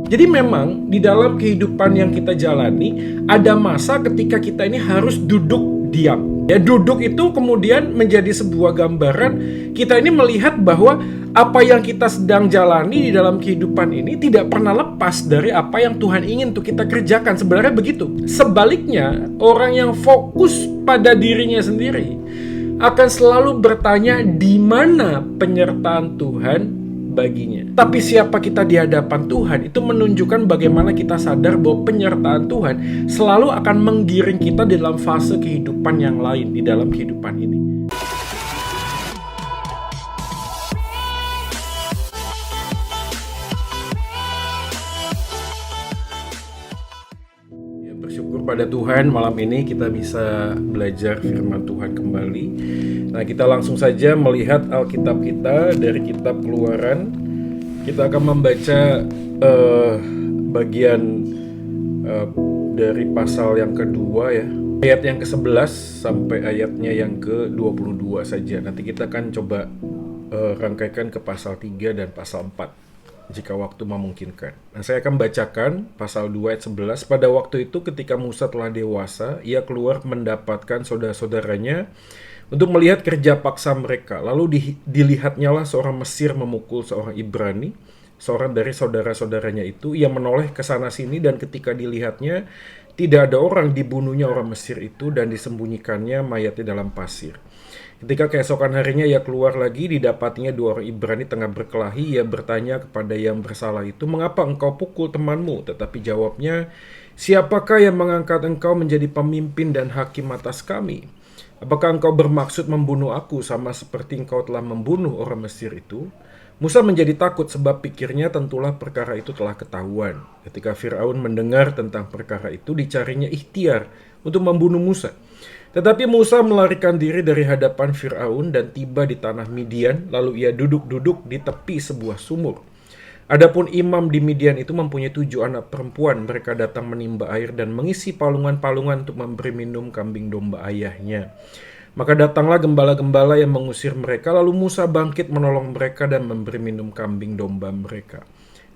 Jadi memang di dalam kehidupan yang kita jalani ada masa ketika kita ini harus duduk diam. Ya, duduk itu kemudian menjadi sebuah gambaran kita ini melihat bahwa apa yang kita sedang jalani di dalam kehidupan ini tidak pernah lepas dari apa yang Tuhan ingin untuk kita kerjakan. Sebenarnya begitu. Sebaliknya, orang yang fokus pada dirinya sendiri akan selalu bertanya di mana penyertaan Tuhan baginya. Tapi siapa kita di hadapan Tuhan itu menunjukkan bagaimana kita sadar bahwa penyertaan Tuhan selalu akan menggiring kita di dalam fase kehidupan yang lain di dalam kehidupan ini. Ya, bersyukur pada Tuhan malam ini kita bisa belajar firman Tuhan kembali. Nah, kita langsung saja melihat Alkitab kita dari kitab Keluaran. Kita akan membaca bagian dari pasal yang kedua ya. Ayat yang ke-11 sampai ayatnya yang ke-22 saja. Nanti kita akan coba rangkaikan ke pasal 3 dan pasal 4 jika waktu memungkinkan. Nah, saya akan bacakan pasal 2 ayat 11. Pada waktu itu ketika Musa telah dewasa, ia keluar mendapatkan saudara-saudaranya untuk melihat kerja paksa mereka. Lalu dilihatnyalah seorang Mesir memukul seorang Ibrani, seorang dari saudara-saudaranya itu. Ia menoleh ke sana sini dan ketika dilihatnya tidak ada orang, dibunuhnya orang Mesir itu dan disembunyikannya mayatnya dalam pasir. Ketika keesokan harinya ia keluar lagi, didapatinya dua orang Ibrani tengah berkelahi. Ia bertanya kepada yang bersalah itu, "Mengapa engkau pukul temanmu?" Tetapi jawabnya, "Siapakah yang mengangkat engkau menjadi pemimpin dan hakim atas kami? Apakah engkau bermaksud membunuh aku sama seperti engkau telah membunuh orang Mesir itu?" Musa menjadi takut sebab pikirnya tentulah perkara itu telah ketahuan. Ketika Firaun mendengar tentang perkara itu, dicarinya ikhtiar untuk membunuh Musa. Tetapi Musa melarikan diri dari hadapan Firaun dan tiba di tanah Midian, lalu ia duduk-duduk di tepi sebuah sumur. Adapun imam di Midian itu mempunyai 7 anak perempuan. Mereka datang menimba air dan mengisi palungan-palungan untuk memberi minum kambing domba ayahnya. Maka datanglah gembala-gembala yang mengusir mereka, lalu Musa bangkit menolong mereka dan memberi minum kambing domba mereka.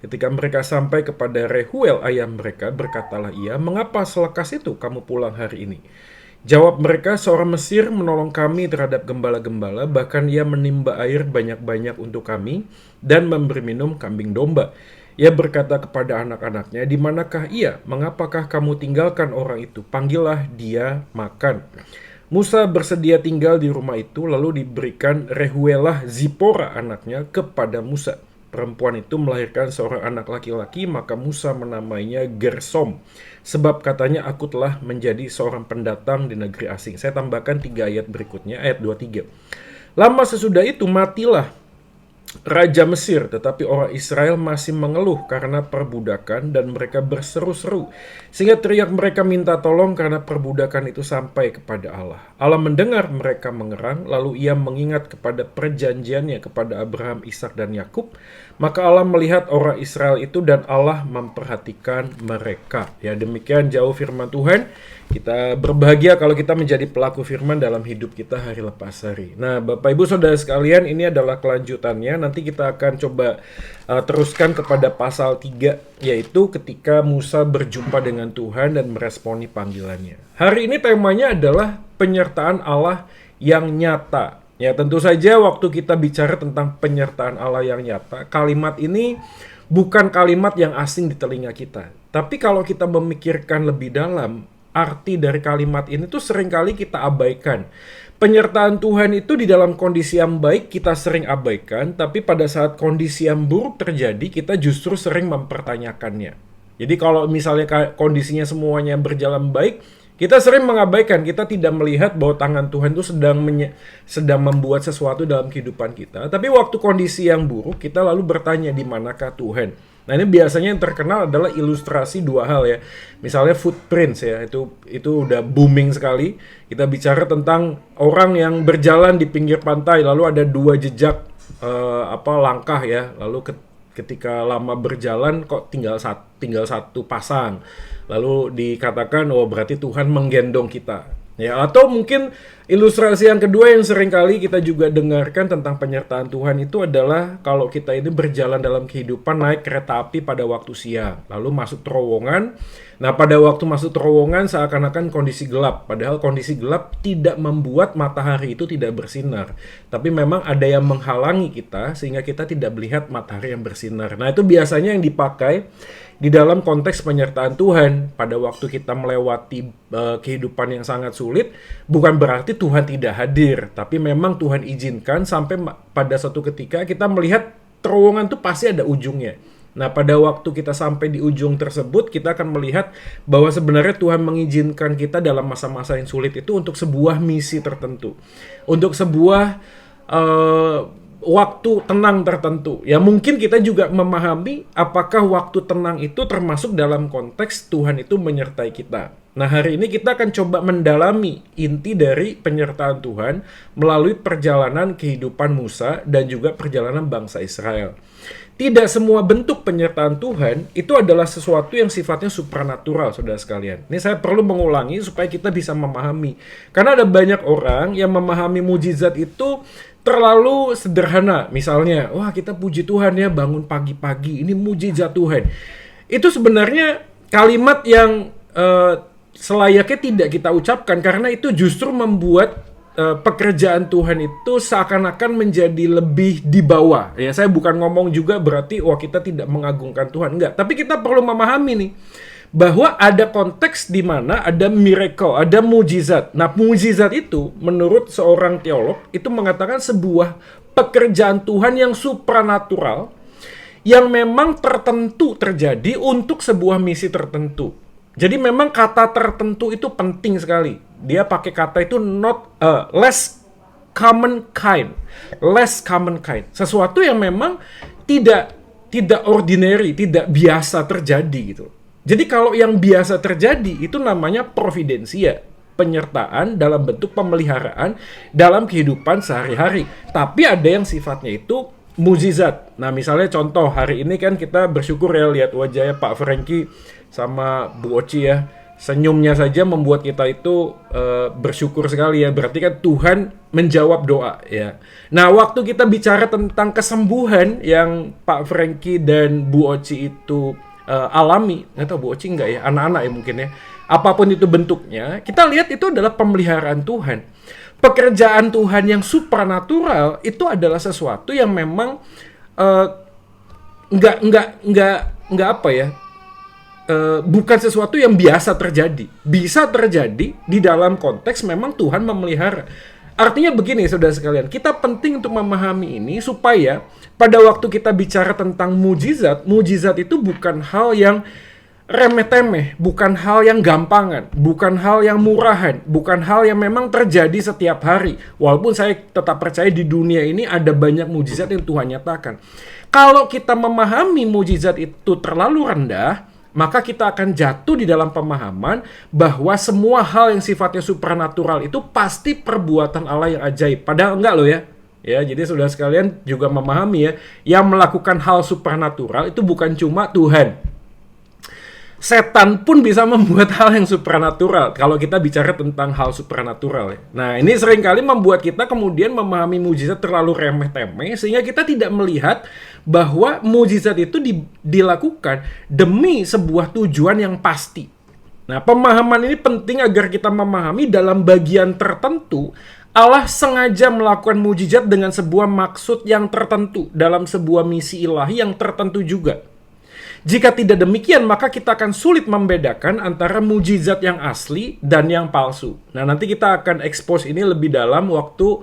Ketika mereka sampai kepada Rehuel ayah mereka, berkatalah ia, "Mengapa selekas itu kamu pulang hari ini?" Jawab mereka, "Seorang Mesir menolong kami terhadap gembala-gembala, bahkan ia menimba air banyak-banyak untuk kami dan memberi minum kambing domba." Ia berkata kepada anak-anaknya, "Di manakah ia? Mengapakah kamu tinggalkan orang itu? Panggillah dia makan." Musa bersedia tinggal di rumah itu, lalu diberikan Rehuelah Zipora anaknya kepada Musa. Perempuan itu melahirkan seorang anak laki-laki, maka Musa menamainya Gersom. Sebab katanya, "Aku telah menjadi seorang pendatang di negeri asing." Saya tambahkan 3 ayat berikutnya, ayat 23. Lama sesudah itu matilah Raja Mesir, tetapi orang Israel masih mengeluh karena perbudakan dan mereka berseru-seru. Sehingga teriak mereka minta tolong karena perbudakan itu sampai kepada Allah. Allah mendengar mereka mengerang, lalu ia mengingat kepada perjanjiannya kepada Abraham, Ishak dan Yakub. Maka Allah melihat orang Israel itu dan Allah memperhatikan mereka. Ya, demikian jauh firman Tuhan. Kita berbahagia kalau kita menjadi pelaku firman dalam hidup kita hari lepas hari. Nah, Bapak Ibu Saudara sekalian, ini adalah kelanjutannya. Nanti kita akan coba teruskan kepada pasal 3, yaitu ketika Musa berjumpa dengan Tuhan dan meresponi panggilannya. Hari ini temanya adalah penyertaan Allah yang nyata. Ya, tentu saja waktu kita bicara tentang penyertaan Allah yang nyata, kalimat ini bukan kalimat yang asing di telinga kita. Tapi kalau kita memikirkan lebih dalam, arti dari kalimat ini tuh seringkali kita abaikan. Penyertaan Tuhan itu di dalam kondisi yang baik kita sering abaikan, tapi pada saat kondisi yang buruk terjadi, kita justru sering mempertanyakannya. Jadi kalau misalnya kondisinya semuanya berjalan baik, kita sering mengabaikan, kita tidak melihat bahwa tangan Tuhan itu sedang membuat sesuatu dalam kehidupan kita. Tapi waktu kondisi yang buruk, kita lalu bertanya, di manakah Tuhan? Nah, ini biasanya yang terkenal adalah ilustrasi 2 hal ya. Misalnya footprints ya, itu udah booming sekali. Kita bicara tentang orang yang berjalan di pinggir pantai, lalu ada 2 jejak langkah ya. Lalu ketika lama berjalan kok tinggal satu pasang. Lalu dikatakan, oh berarti Tuhan menggendong kita. Ya, atau mungkin ilustrasi yang kedua yang sering kali kita juga dengarkan tentang penyertaan Tuhan itu adalah kalau kita ini berjalan dalam kehidupan naik kereta api pada waktu siang, lalu masuk terowongan. Nah, pada waktu masuk terowongan seakan-akan kondisi gelap, padahal kondisi gelap tidak membuat matahari itu tidak bersinar, tapi memang ada yang menghalangi kita sehingga kita tidak melihat matahari yang bersinar. Nah, itu biasanya yang dipakai di dalam konteks penyertaan Tuhan. Pada waktu kita melewati kehidupan yang sangat sulit, bukan berarti Tuhan tidak hadir, tapi memang Tuhan izinkan sampai pada suatu ketika kita melihat terowongan itu pasti ada ujungnya. Nah, pada waktu kita sampai di ujung tersebut, kita akan melihat bahwa sebenarnya Tuhan mengizinkan kita dalam masa-masa yang sulit itu untuk sebuah misi tertentu, untuk sebuah waktu tenang tertentu. Ya, mungkin kita juga memahami apakah waktu tenang itu termasuk dalam konteks Tuhan itu menyertai kita. Nah, hari ini kita akan coba mendalami inti dari penyertaan Tuhan melalui perjalanan kehidupan Musa dan juga perjalanan bangsa Israel. Tidak semua bentuk penyertaan Tuhan itu adalah sesuatu yang sifatnya supranatural, saudara sekalian. Ini saya perlu mengulangi supaya kita bisa memahami. Karena ada banyak orang yang memahami mujizat itu terlalu sederhana. Misalnya, wah kita puji Tuhan ya bangun pagi-pagi, ini mujizat Tuhan. Itu sebenarnya kalimat yang selayaknya tidak kita ucapkan karena itu justru membuat pekerjaan Tuhan itu seakan-akan menjadi lebih di bawah. Ya, saya bukan ngomong juga berarti wah kita tidak mengagungkan Tuhan, enggak. Tapi kita perlu memahami nih bahwa ada konteks di mana ada miracle, ada mujizat. Nah, mujizat itu menurut seorang teolog itu mengatakan sebuah pekerjaan Tuhan yang supranatural yang memang tertentu terjadi untuk sebuah misi tertentu. Jadi memang kata tertentu itu penting sekali. Dia pakai kata itu less common kind. Less common kind. Sesuatu yang memang tidak ordinary, tidak biasa terjadi gitu. Jadi kalau yang biasa terjadi itu namanya providensia, penyertaan dalam bentuk pemeliharaan dalam kehidupan sehari-hari. Tapi ada yang sifatnya itu mujizat. Nah, misalnya contoh hari ini kan kita bersyukur ya lihat wajahnya Pak Franky sama Bu Oci ya. Senyumnya saja membuat kita itu bersyukur sekali ya. Berarti kan Tuhan menjawab doa ya. Nah, waktu kita bicara tentang kesembuhan yang Pak Franky dan Bu Oci itu alami, nggak tahu Bu Oci enggak ya, anak-anak ya mungkin ya. Apapun itu bentuknya, kita lihat itu adalah pemeliharaan Tuhan. Pekerjaan Tuhan yang supranatural itu adalah sesuatu yang memang nggak apa ya. Bukan sesuatu yang biasa terjadi. Bisa terjadi di dalam konteks memang Tuhan memelihara. Artinya begini saudara sekalian, kita penting untuk memahami ini supaya pada waktu kita bicara tentang mujizat, mujizat itu bukan hal yang remeh-temeh, bukan hal yang gampangan, bukan hal yang murahan, bukan hal yang memang terjadi setiap hari. Walaupun saya tetap percaya di dunia ini ada banyak mujizat yang Tuhan nyatakan. Kalau kita memahami mujizat itu terlalu rendah, maka kita akan jatuh di dalam pemahaman bahwa semua hal yang sifatnya supranatural itu pasti perbuatan Allah yang ajaib. Padahal enggak loh ya. Ya, jadi saudara sekalian juga memahami ya, yang melakukan hal supranatural itu bukan cuma Tuhan. Setan pun bisa membuat hal yang supranatural kalau kita bicara tentang hal supranatural ya. Nah, ini seringkali membuat kita kemudian memahami mujizat terlalu remeh-temeh sehingga kita tidak melihat bahwa mujizat itu dilakukan demi sebuah tujuan yang pasti. Nah, pemahaman ini penting agar kita memahami dalam bagian tertentu Allah sengaja melakukan mujizat dengan sebuah maksud yang tertentu dalam sebuah misi ilahi yang tertentu juga. Jika tidak demikian, maka kita akan sulit membedakan antara mujizat yang asli dan yang palsu. Nah, nanti kita akan expose ini lebih dalam waktu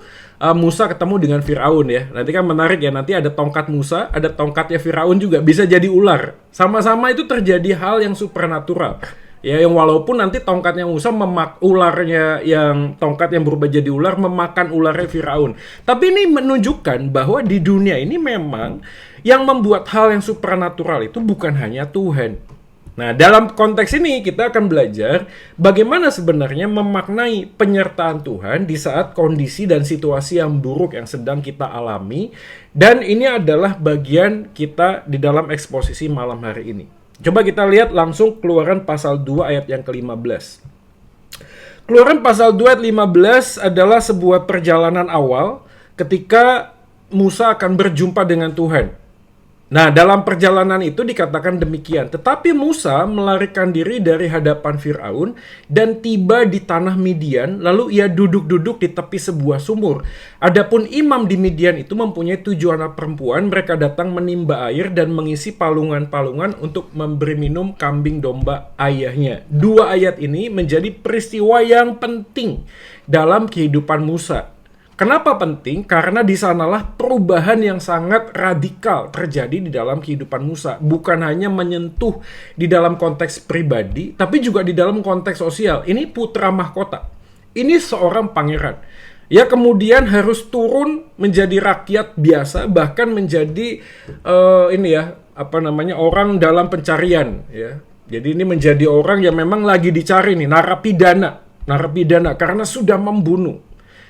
Musa ketemu dengan Firaun ya. Nanti kan menarik ya, nanti ada tongkat Musa, ada tongkatnya Firaun juga, bisa jadi ular. Sama-sama itu terjadi hal yang supernatural. Ya, yang walaupun nanti tongkatnya Musa ularnya yang tongkat yang berubah jadi ular memakan ularnya Firaun. Tapi ini menunjukkan bahwa di dunia ini memang yang membuat hal yang supranatural itu bukan hanya Tuhan. Nah, dalam konteks ini kita akan belajar bagaimana sebenarnya memaknai penyertaan Tuhan di saat kondisi dan situasi yang buruk yang sedang kita alami. Dan ini adalah bagian kita di dalam eksposisi malam hari ini. Coba kita lihat langsung Keluaran pasal 2 ayat yang ke-15. Keluaran pasal 2 ayat 15 adalah sebuah perjalanan awal ketika Musa akan berjumpa dengan Tuhan. Nah, dalam perjalanan itu dikatakan demikian. Tetapi Musa melarikan diri dari hadapan Firaun dan tiba di tanah Midian, lalu ia duduk-duduk di tepi sebuah sumur. Adapun imam di Midian itu mempunyai 7 anak perempuan. Mereka datang menimba air dan mengisi palungan-palungan untuk memberi minum kambing domba ayahnya. 2 ayat ini menjadi peristiwa yang penting dalam kehidupan Musa. Kenapa penting? Karena di sanalah perubahan yang sangat radikal terjadi di dalam kehidupan Musa. Bukan hanya menyentuh di dalam konteks pribadi, tapi juga di dalam konteks sosial. Ini putra mahkota. Ini seorang pangeran. Ya, kemudian harus turun menjadi rakyat biasa, bahkan menjadi orang dalam pencarian. Ya. Jadi ini menjadi orang yang memang lagi dicari nih, narapidana karena sudah membunuh.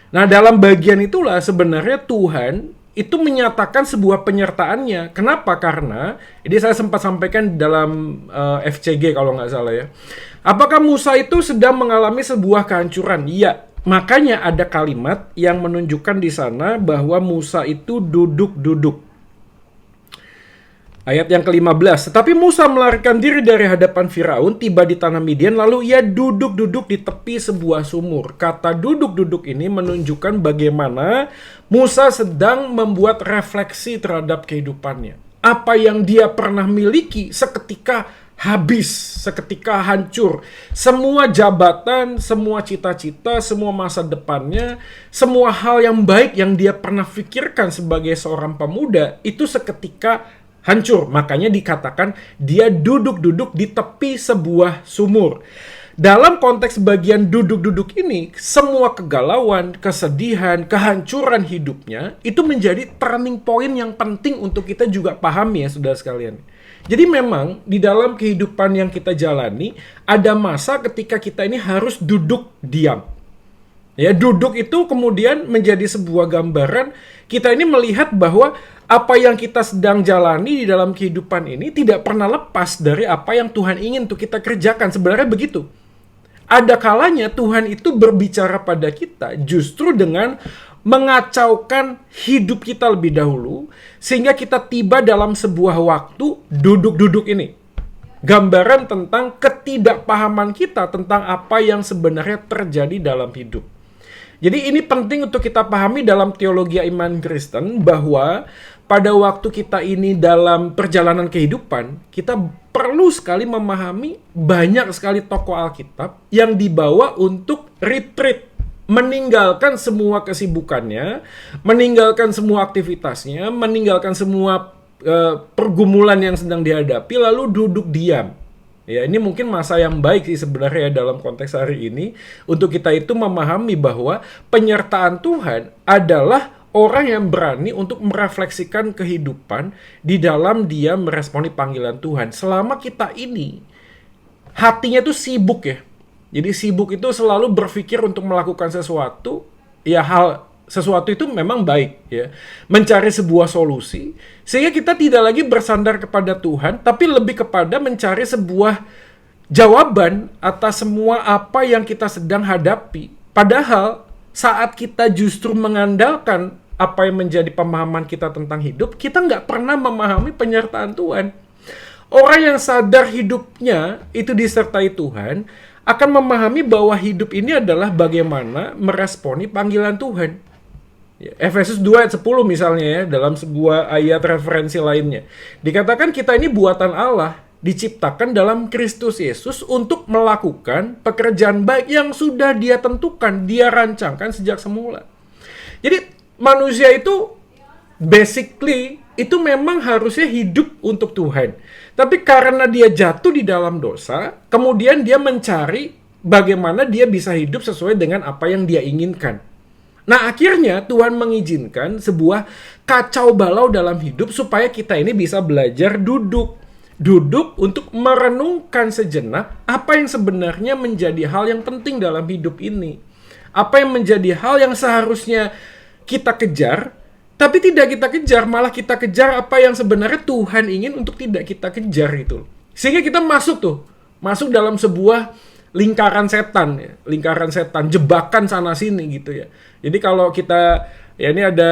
Nah, dalam bagian itulah sebenarnya Tuhan itu menyatakan sebuah penyertaannya. Kenapa? Karena, ini saya sempat sampaikan dalam FCG kalau nggak salah ya. Apakah Musa itu sedang mengalami sebuah kehancuran? Iya. Makanya ada kalimat yang menunjukkan di sana bahwa Musa itu duduk-duduk. Ayat yang ke-15, tetapi Musa melarikan diri dari hadapan Firaun, tiba di tanah Midian, lalu ia duduk-duduk di tepi sebuah sumur. Kata duduk-duduk ini menunjukkan bagaimana Musa sedang membuat refleksi terhadap kehidupannya. Apa yang dia pernah miliki seketika habis, seketika hancur. Semua jabatan, semua cita-cita, semua masa depannya, semua hal yang baik yang dia pernah pikirkan sebagai seorang pemuda, itu seketika hancur. Makanya dikatakan dia duduk-duduk di tepi sebuah sumur. Dalam konteks bagian duduk-duduk ini, semua kegalauan, kesedihan, kehancuran hidupnya itu menjadi turning point yang penting untuk kita juga pahami ya saudara sekalian. Jadi memang di dalam kehidupan yang kita jalani ada masa ketika kita ini harus duduk diam. Ya, duduk itu kemudian menjadi sebuah gambaran kita ini melihat bahwa apa yang kita sedang jalani di dalam kehidupan ini tidak pernah lepas dari apa yang Tuhan ingin untuk kita kerjakan. Sebenarnya begitu. Ada kalanya Tuhan itu berbicara pada kita justru dengan mengacaukan hidup kita lebih dahulu sehingga kita tiba dalam sebuah waktu duduk-duduk ini. Gambaran tentang ketidakpahaman kita tentang apa yang sebenarnya terjadi dalam hidup. Jadi ini penting untuk kita pahami dalam teologi iman Kristen bahwa pada waktu kita ini dalam perjalanan kehidupan, kita perlu sekali memahami banyak sekali tokoh Alkitab yang dibawa untuk retreat, meninggalkan semua kesibukannya, meninggalkan semua aktivitasnya, meninggalkan semua pergumulan yang sedang dihadapi, lalu duduk diam. Ya, ini mungkin masa yang baik sih sebenarnya dalam konteks hari ini untuk kita itu memahami bahwa penyertaan Tuhan adalah orang yang berani untuk merefleksikan kehidupan di dalam dia meresponi panggilan Tuhan. Selama kita ini hatinya tuh sibuk ya. Jadi sibuk itu selalu berpikir untuk melakukan sesuatu, ya sesuatu itu memang baik ya. Mencari sebuah solusi sehingga kita tidak lagi bersandar kepada Tuhan tapi lebih kepada mencari sebuah jawaban atas semua apa yang kita sedang hadapi. Padahal saat kita justru mengandalkan apa yang menjadi pemahaman kita tentang hidup, kita nggak pernah memahami penyertaan Tuhan. Orang yang sadar hidupnya itu disertai Tuhan akan memahami bahwa hidup ini adalah bagaimana meresponi panggilan Tuhan. Efesus 2 ayat 10 misalnya ya, dalam sebuah ayat referensi lainnya. Dikatakan kita ini buatan Allah, diciptakan dalam Kristus Yesus untuk melakukan pekerjaan baik yang sudah Dia tentukan, Dia rancangkan sejak semula. Jadi manusia itu basically itu memang harusnya hidup untuk Tuhan. Tapi karena dia jatuh di dalam dosa, kemudian dia mencari bagaimana dia bisa hidup sesuai dengan apa yang dia inginkan. Nah, akhirnya Tuhan mengizinkan sebuah kacau balau dalam hidup supaya kita ini bisa belajar duduk. Duduk untuk merenungkan sejenak apa yang sebenarnya menjadi hal yang penting dalam hidup ini. Apa yang menjadi hal yang seharusnya kita kejar, tapi tidak kita kejar, malah kita kejar apa yang sebenarnya Tuhan ingin untuk tidak kita kejar itu. Sehingga kita masuk dalam sebuah lingkaran setan ya, lingkaran setan, jebakan sana sini gitu ya. Jadi kalau kita ya ini ada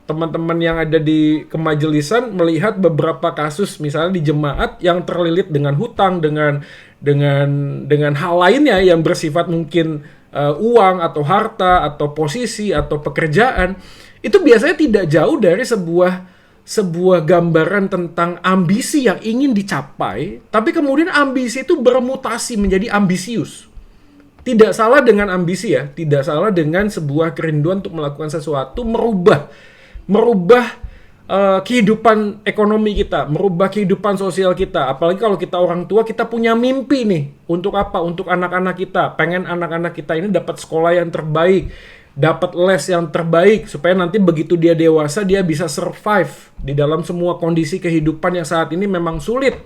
teman-teman yang ada di kemajelisan melihat beberapa kasus misalnya di jemaat yang terlilit dengan hutang, dengan hal lainnya yang bersifat mungkin uang atau harta atau posisi atau pekerjaan, itu biasanya tidak jauh dari sebuah gambaran tentang ambisi yang ingin dicapai, tapi kemudian ambisi itu bermutasi menjadi ambisius. Tidak salah dengan ambisi ya, tidak salah dengan sebuah kerinduan untuk melakukan sesuatu, merubah kehidupan ekonomi kita, merubah kehidupan sosial kita. Apalagi kalau kita orang tua, kita punya mimpi nih. Untuk apa? Untuk anak-anak kita. Pengen anak-anak kita ini dapat sekolah yang terbaik, dapat les yang terbaik, supaya nanti begitu dia dewasa, dia bisa survive di dalam semua kondisi kehidupan yang saat ini memang sulit.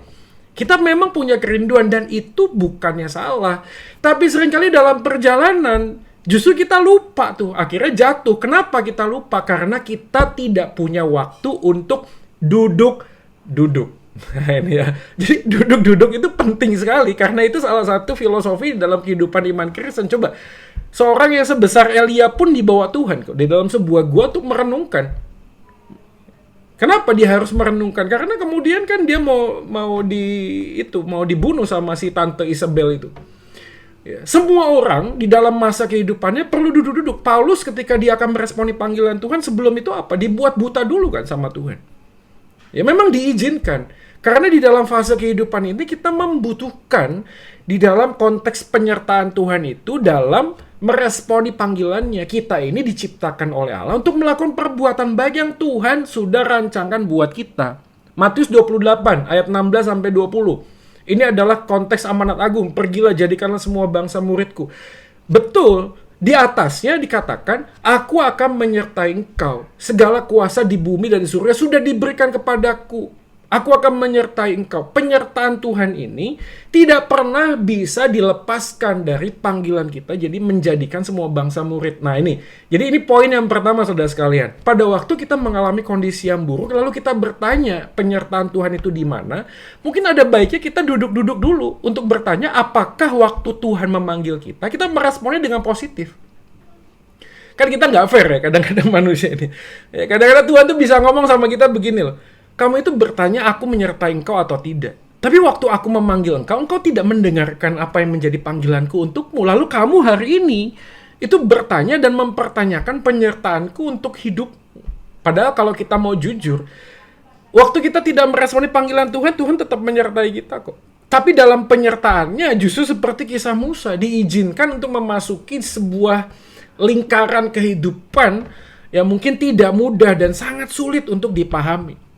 Kita memang punya kerinduan dan itu bukannya salah. Tapi seringkali dalam perjalanan justru kita lupa tuh, akhirnya jatuh. Kenapa kita lupa? Karena kita tidak punya waktu untuk duduk-duduk. Nah ini ya. Jadi duduk-duduk itu penting sekali karena itu salah satu filosofi dalam kehidupan iman Kristen. Coba, seorang yang sebesar Elia pun dibawa Tuhan kok di dalam sebuah gua untuk merenungkan. Kenapa dia harus merenungkan? Karena kemudian kan dia mau dibunuh sama si tante Isabel itu. Ya, semua orang di dalam masa kehidupannya perlu duduk-duduk. Paulus ketika dia akan meresponi panggilan Tuhan, sebelum itu apa? Dibuat buta dulu kan sama Tuhan. Ya memang diizinkan. Karena di dalam fase kehidupan ini kita membutuhkan di dalam konteks penyertaan Tuhan itu dalam meresponi panggilannya. Kita ini diciptakan oleh Allah untuk melakukan perbuatan baik yang Tuhan sudah rancangkan buat kita. Matius 28 ayat 16-20. Ini adalah konteks amanat agung. Pergilah, jadikanlah semua bangsa muridku. Betul, di atasnya dikatakan, aku akan menyertai engkau. Segala kuasa di bumi dan di surga sudah diberikan kepadaku. Aku akan menyertai engkau. Penyertaan Tuhan ini tidak pernah bisa dilepaskan dari panggilan kita. Jadi menjadikan semua bangsa murid. Nah ini, jadi ini poin yang pertama saudara sekalian. Pada waktu kita mengalami kondisi yang buruk, lalu kita bertanya penyertaan Tuhan itu di mana? Mungkin ada baiknya kita duduk-duduk dulu untuk bertanya apakah waktu Tuhan memanggil kita meresponnya dengan positif. Kan kita nggak fair ya kadang-kadang manusia ini. Ya, kadang-kadang Tuhan tuh bisa ngomong sama kita begini loh. Kamu itu bertanya aku menyertai engkau atau tidak. Tapi waktu aku memanggil engkau tidak mendengarkan apa yang menjadi panggilanku untukmu. Lalu kamu hari ini itu bertanya dan mempertanyakan penyertaanku untuk hidup. Padahal kalau kita mau jujur, waktu kita tidak meresponi panggilan Tuhan, Tuhan tetap menyertai kita kok. Tapi dalam penyertaannya justru seperti kisah Musa, diizinkan untuk memasuki sebuah lingkaran kehidupan yang mungkin tidak mudah dan sangat sulit untuk dipahami.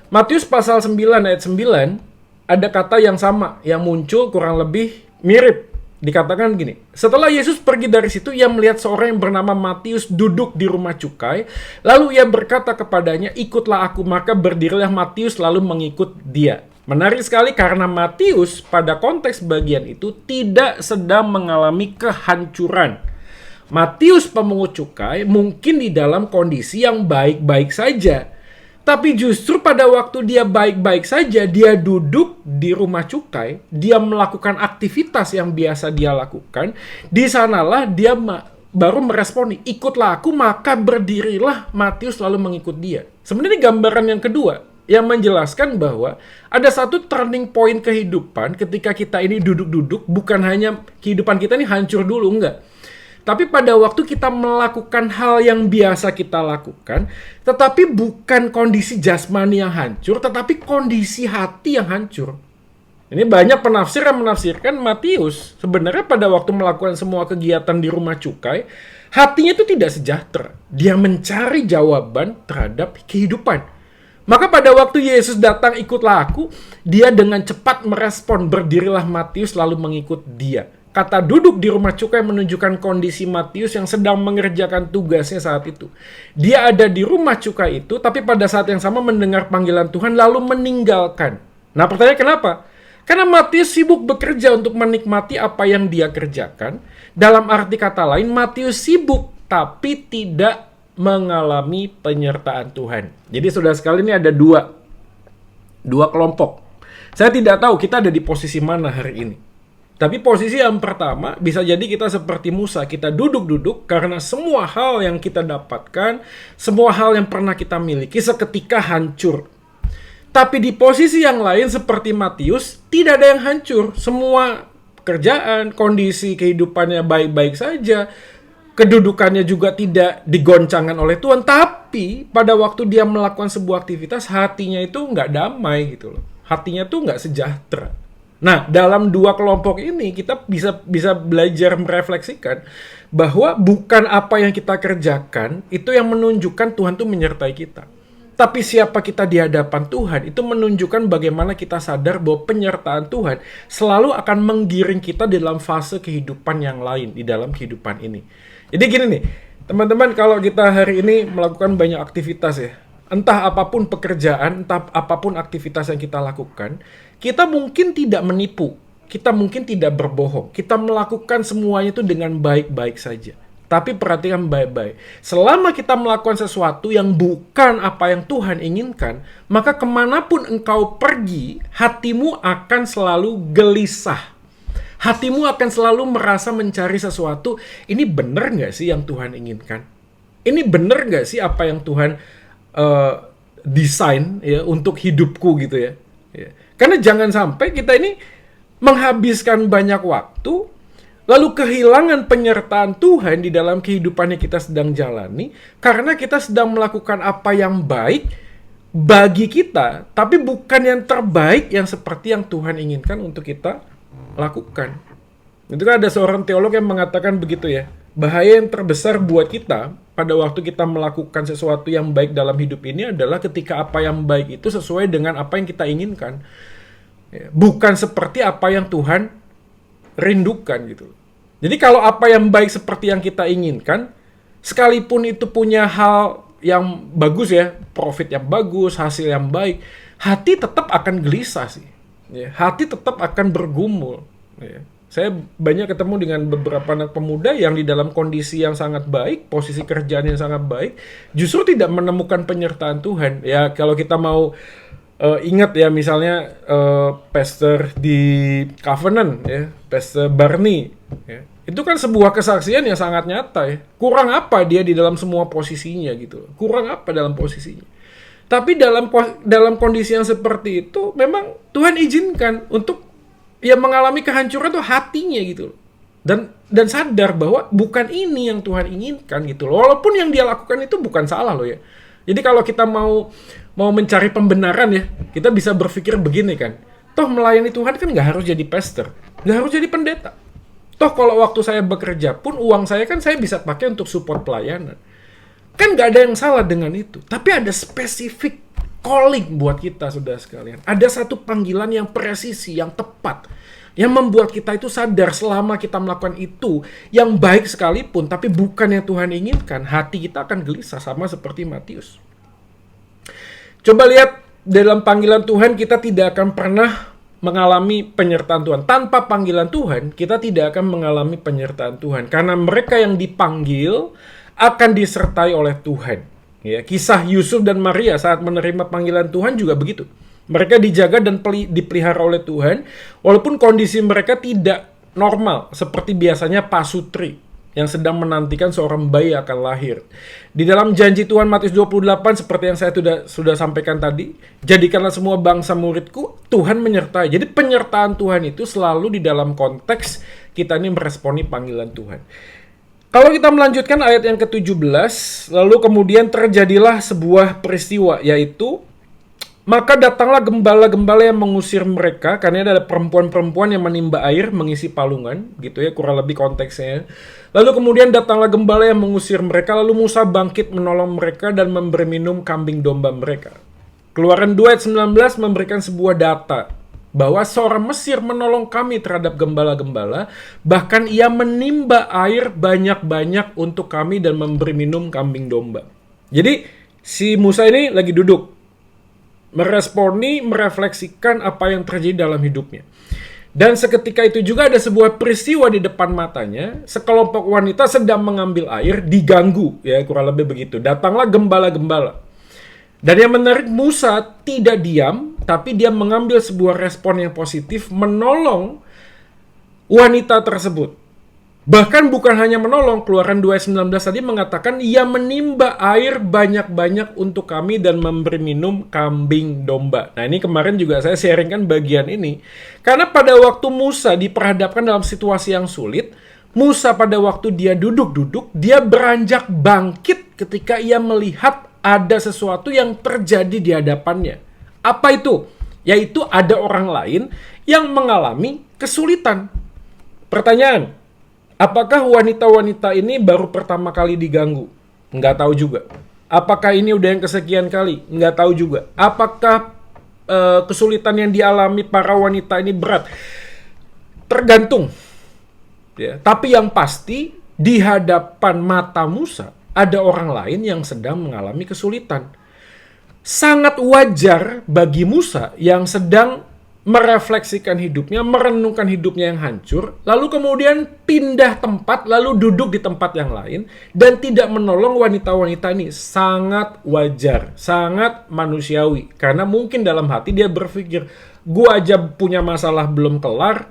Matius pasal 9 ayat 9 ada kata yang sama yang muncul kurang lebih mirip. Dikatakan gini, setelah Yesus pergi dari situ, ia melihat seorang yang bernama Matius duduk di rumah cukai. Lalu ia berkata kepadanya, ikutlah aku. Maka berdirilah Matius lalu mengikut dia. Menarik sekali karena Matius pada konteks bagian itu tidak sedang mengalami kehancuran. Matius pemungut cukai mungkin di dalam kondisi yang baik-baik saja. Tapi justru pada waktu dia baik-baik saja, dia duduk di rumah cukai, dia melakukan aktivitas yang biasa dia lakukan, di sanalah dia baru meresponi, ikutlah aku, maka berdirilah Matius lalu mengikut dia. Sebenarnya gambaran yang kedua, yang menjelaskan bahwa ada satu turning point kehidupan ketika kita ini duduk-duduk, bukan hanya kehidupan kita ini hancur dulu, enggak. Tapi pada waktu kita melakukan hal yang biasa kita lakukan, tetapi bukan kondisi jasmani yang hancur, tetapi kondisi hati yang hancur. Ini banyak penafsir yang menafsirkan Matius sebenarnya pada waktu melakukan semua kegiatan di rumah cukai, hatinya itu tidak sejahtera. Dia mencari jawaban terhadap kehidupan. Maka pada waktu Yesus datang, ikutlah aku, dia dengan cepat merespon, berdirilah Matius lalu mengikut dia. Kata duduk di rumah cukai menunjukkan kondisi Matius yang sedang mengerjakan tugasnya saat itu. Dia ada di rumah cukai itu, tapi pada saat yang sama mendengar panggilan Tuhan lalu meninggalkan. Nah pertanyaan kenapa? Karena Matius sibuk bekerja untuk menikmati apa yang dia kerjakan. Dalam arti kata lain, Matius sibuk tapi tidak mengalami penyertaan Tuhan. Jadi saudara sekalian ini ada dua kelompok. Saya tidak tahu kita ada di posisi mana hari ini. Tapi posisi yang pertama, bisa jadi kita seperti Musa. Kita duduk-duduk karena semua hal yang kita dapatkan, semua hal yang pernah kita miliki seketika hancur. Tapi di posisi yang lain seperti Matius, tidak ada yang hancur. Semua kerjaan, kondisi kehidupannya baik-baik saja. Kedudukannya juga tidak digoncangkan oleh Tuhan. Tapi pada waktu dia melakukan sebuah aktivitas, hatinya itu nggak damai gitu loh. Hatinya tuh nggak sejahtera. Nah, dalam dua kelompok ini kita bisa belajar merefleksikan bahwa bukan apa yang kita kerjakan itu yang menunjukkan Tuhan tuh menyertai kita. Tapi siapa kita di hadapan Tuhan itu menunjukkan bagaimana kita sadar bahwa penyertaan Tuhan selalu akan menggiring kita dalam fase kehidupan yang lain di dalam kehidupan ini. Jadi gini nih, teman-teman, kalau kita hari ini melakukan banyak aktivitas ya, entah apapun pekerjaan, entah apapun aktivitas yang kita lakukan, kita mungkin tidak menipu, kita mungkin tidak berbohong, kita melakukan semuanya itu dengan baik-baik saja. Tapi perhatikan baik-baik, selama kita melakukan sesuatu yang bukan apa yang Tuhan inginkan, maka kemanapun engkau pergi, hatimu akan selalu gelisah. Hatimu akan selalu merasa mencari sesuatu, ini benar nggak sih yang Tuhan inginkan? Ini benar nggak sih apa yang Tuhan desain ya untuk hidupku gitu ya? Karena jangan sampai kita ini menghabiskan banyak waktu, lalu kehilangan penyertaan Tuhan di dalam kehidupan yang kita sedang jalani, karena kita sedang melakukan apa yang baik bagi kita, tapi bukan yang terbaik yang seperti yang Tuhan inginkan untuk kita lakukan. Itu kan ada seorang teolog yang mengatakan begitu ya, bahaya yang terbesar buat kita pada waktu kita melakukan sesuatu yang baik dalam hidup ini adalah ketika apa yang baik itu sesuai dengan apa yang kita inginkan. Bukan seperti apa yang Tuhan rindukan gitu. Jadi kalau apa yang baik seperti yang kita inginkan, sekalipun itu punya hal yang bagus ya, profit yang bagus, hasil yang baik, hati tetap akan gelisah sih. Hati tetap akan bergumul. Saya banyak ketemu dengan beberapa anak pemuda yang di dalam kondisi yang sangat baik, posisi kerjaan yang sangat baik, justru tidak menemukan penyertaan Tuhan. Ya kalau kita mau ingat ya, misalnya pastor di Covenant ya, Pastor Barney ya. Itu kan sebuah kesaksian yang sangat nyata ya. Kurang apa dia di dalam semua posisinya gitu. Kurang apa dalam posisinya. Tapi dalam kondisi yang seperti itu memang Tuhan izinkan untuk ya mengalami kehancuran tuh hatinya gitu. Dan sadar bahwa bukan ini yang Tuhan inginkan gitu loh. Walaupun yang dia lakukan itu bukan salah loh ya. Jadi kalau kita mau mencari pembenaran ya, kita bisa berpikir begini kan. Toh melayani Tuhan kan nggak harus jadi pastor, nggak harus jadi pendeta. Toh kalau waktu saya bekerja pun uang saya kan saya bisa pakai untuk support pelayanan. Kan nggak ada yang salah dengan itu. Tapi ada spesifik calling buat kita saudara sekalian. Ada satu panggilan yang presisi, yang tepat. Yang membuat kita itu sadar selama kita melakukan itu yang baik sekalipun, tapi bukan yang Tuhan inginkan, hati kita akan gelisah sama seperti Matius. Coba lihat dalam panggilan Tuhan kita tidak akan pernah mengalami penyertaan Tuhan. Tanpa panggilan Tuhan kita tidak akan mengalami penyertaan Tuhan. Karena mereka yang dipanggil akan disertai oleh Tuhan. Ya, kisah Yusuf dan Maria saat menerima panggilan Tuhan juga begitu. Mereka dijaga dan dipelihara oleh Tuhan, walaupun kondisi mereka tidak normal, seperti biasanya pasutri yang sedang menantikan seorang bayi akan lahir. Di dalam janji Tuhan Matius 28, seperti yang saya sudah sampaikan tadi, jadikanlah semua bangsa muridku, Tuhan menyertai. Jadi penyertaan Tuhan itu selalu di dalam konteks kita ini meresponi panggilan Tuhan. Kalau kita melanjutkan ayat yang ke-17, lalu kemudian terjadilah sebuah peristiwa, yaitu maka datanglah gembala-gembala yang mengusir mereka, karena ada perempuan-perempuan yang menimba air, mengisi palungan, gitu ya, kurang lebih konteksnya. Lalu kemudian datanglah gembala yang mengusir mereka, lalu Musa bangkit menolong mereka dan memberi minum kambing domba mereka. Keluaran 2 ayat 19 memberikan sebuah data, bahwa seorang Mesir menolong kami terhadap gembala-gembala, bahkan ia menimba air banyak-banyak untuk kami dan memberi minum kambing domba. Jadi, si Musa ini lagi duduk, meresponi, merefleksikan apa yang terjadi dalam hidupnya. Dan seketika itu juga ada sebuah peristiwa di depan matanya, sekelompok wanita sedang mengambil air, diganggu, ya kurang lebih begitu. Datanglah gembala-gembala. Dan yang menarik, Musa tidak diam, tapi dia mengambil sebuah respon yang positif, menolong wanita tersebut. Bahkan bukan hanya menolong, Keluaran 2 ayat 19 tadi mengatakan, ia menimba air banyak-banyak untuk kami dan memberi minum kambing domba. Nah, ini kemarin juga saya sharingkan bagian ini. Karena pada waktu Musa diperhadapkan dalam situasi yang sulit, Musa pada waktu dia duduk-duduk, dia beranjak bangkit ketika ia melihat ada sesuatu yang terjadi di hadapannya. Apa itu? Yaitu ada orang lain yang mengalami kesulitan. Pertanyaan, apakah wanita-wanita ini baru pertama kali diganggu? Nggak tahu juga. Apakah ini udah yang kesekian kali? Nggak tahu juga. Apakah kesulitan yang dialami para wanita ini berat? Tergantung. Ya. Tapi yang pasti, di hadapan mata Musa, ada orang lain yang sedang mengalami kesulitan. Sangat wajar bagi Musa yang sedang merefleksikan hidupnya, merenungkan hidupnya yang hancur, lalu kemudian pindah tempat, lalu duduk di tempat yang lain, dan tidak menolong wanita-wanita ini. Sangat wajar, sangat manusiawi. Karena mungkin dalam hati dia berpikir, gue aja punya masalah belum kelar,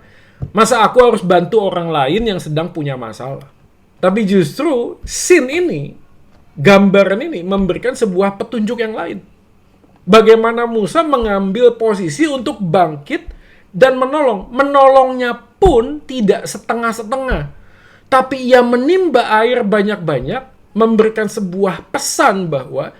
masa aku harus bantu orang lain yang sedang punya masalah? Tapi justru scene ini, gambaran ini memberikan sebuah petunjuk yang lain. Bagaimana Musa mengambil posisi untuk bangkit dan menolong. Menolongnya pun tidak setengah-setengah. Tapi ia menimba air banyak-banyak, memberikan sebuah pesan bahwa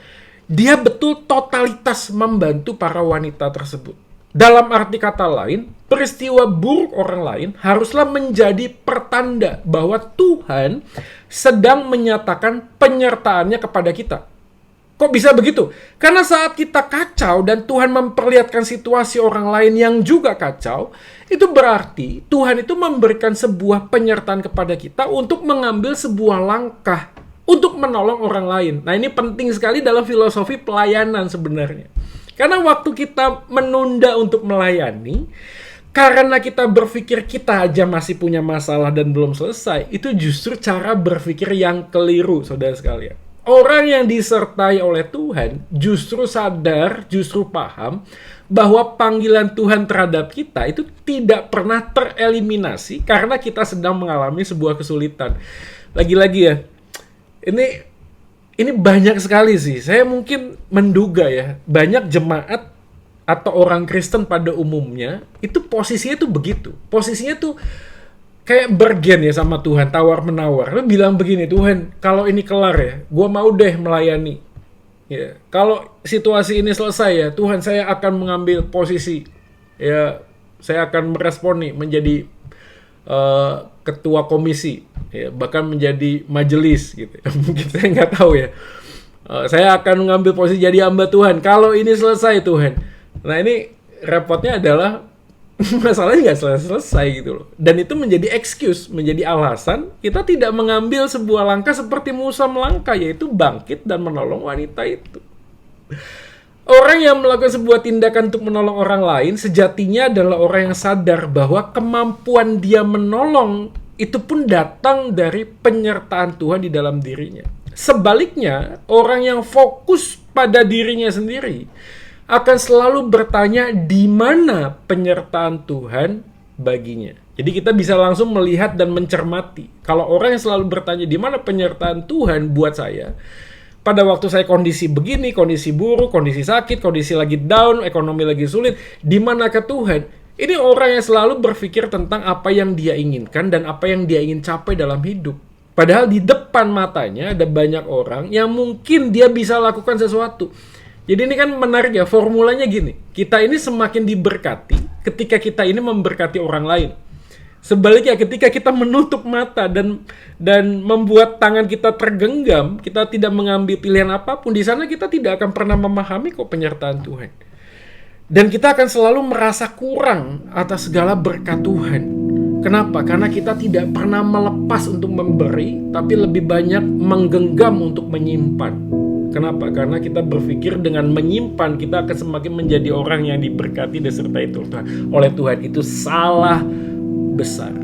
dia betul totalitas membantu para wanita tersebut. Dalam arti kata lain, peristiwa buruk orang lain haruslah menjadi pertanda bahwa Tuhan sedang menyatakan penyertaannya kepada kita. Kok bisa begitu? Karena saat kita kacau dan Tuhan memperlihatkan situasi orang lain yang juga kacau, itu berarti Tuhan itu memberikan sebuah penyertaan kepada kita untuk mengambil sebuah langkah untuk menolong orang lain. Nah, ini penting sekali dalam filosofi pelayanan sebenarnya. Karena waktu kita menunda untuk melayani, karena kita berpikir kita aja masih punya masalah dan belum selesai, itu justru cara berpikir yang keliru, saudara sekalian. Orang yang disertai oleh Tuhan justru sadar, justru paham bahwa panggilan Tuhan terhadap kita itu tidak pernah tereliminasi karena kita sedang mengalami sebuah kesulitan. Lagi-lagi ya, ini banyak sekali sih. Saya mungkin menduga ya, banyak jemaat atau orang Kristen pada umumnya itu posisinya tuh begitu. Posisinya tuh kayak bergen ya sama Tuhan, tawar-menawar. Lu bilang begini, Tuhan, kalau ini kelar ya, gue mau deh melayani. Ya, kalau situasi ini selesai ya, Tuhan, saya akan mengambil posisi. Ya, saya akan merespon nih menjadi ketua komisi, ya, bahkan menjadi majelis gitu. Mungkin saya nggak tahu ya. Saya akan mengambil posisi jadi hamba Tuhan. Kalau ini selesai, Tuhan. Nah, ini repotnya adalah masalahnya nggak selesai gitu loh. Dan itu menjadi excuse, menjadi alasan kita tidak mengambil sebuah langkah seperti Musa melangkah, yaitu bangkit dan menolong wanita itu. Orang yang melakukan sebuah tindakan untuk menolong orang lain sejatinya adalah orang yang sadar bahwa kemampuan dia menolong itu pun datang dari penyertaan Tuhan di dalam dirinya. Sebaliknya, orang yang fokus pada dirinya sendiri akan selalu bertanya di mana penyertaan Tuhan baginya. Jadi kita bisa langsung melihat dan mencermati. Kalau orang yang selalu bertanya di mana penyertaan Tuhan buat saya, pada waktu saya kondisi begini, kondisi buruk, kondisi sakit, kondisi lagi down, ekonomi lagi sulit, di manakah Tuhan? Ini orang yang selalu berpikir tentang apa yang dia inginkan dan apa yang dia ingin capai dalam hidup. Padahal di depan matanya ada banyak orang yang mungkin dia bisa lakukan sesuatu. Jadi ini kan menarik ya, formulanya gini. Kita ini semakin diberkati ketika kita ini memberkati orang lain. Sebaliknya ketika kita menutup mata dan membuat tangan kita tergenggam, kita tidak mengambil pilihan apapun, di sana kita tidak akan pernah memahami kok penyertaan Tuhan. Dan kita akan selalu merasa kurang atas segala berkat Tuhan. Kenapa? Karena kita tidak pernah melepas untuk memberi, tapi lebih banyak menggenggam untuk menyimpan. Kenapa? Karena kita berpikir dengan menyimpan kita akan semakin menjadi orang yang diberkati disertai oleh Tuhan. Itu salah besar.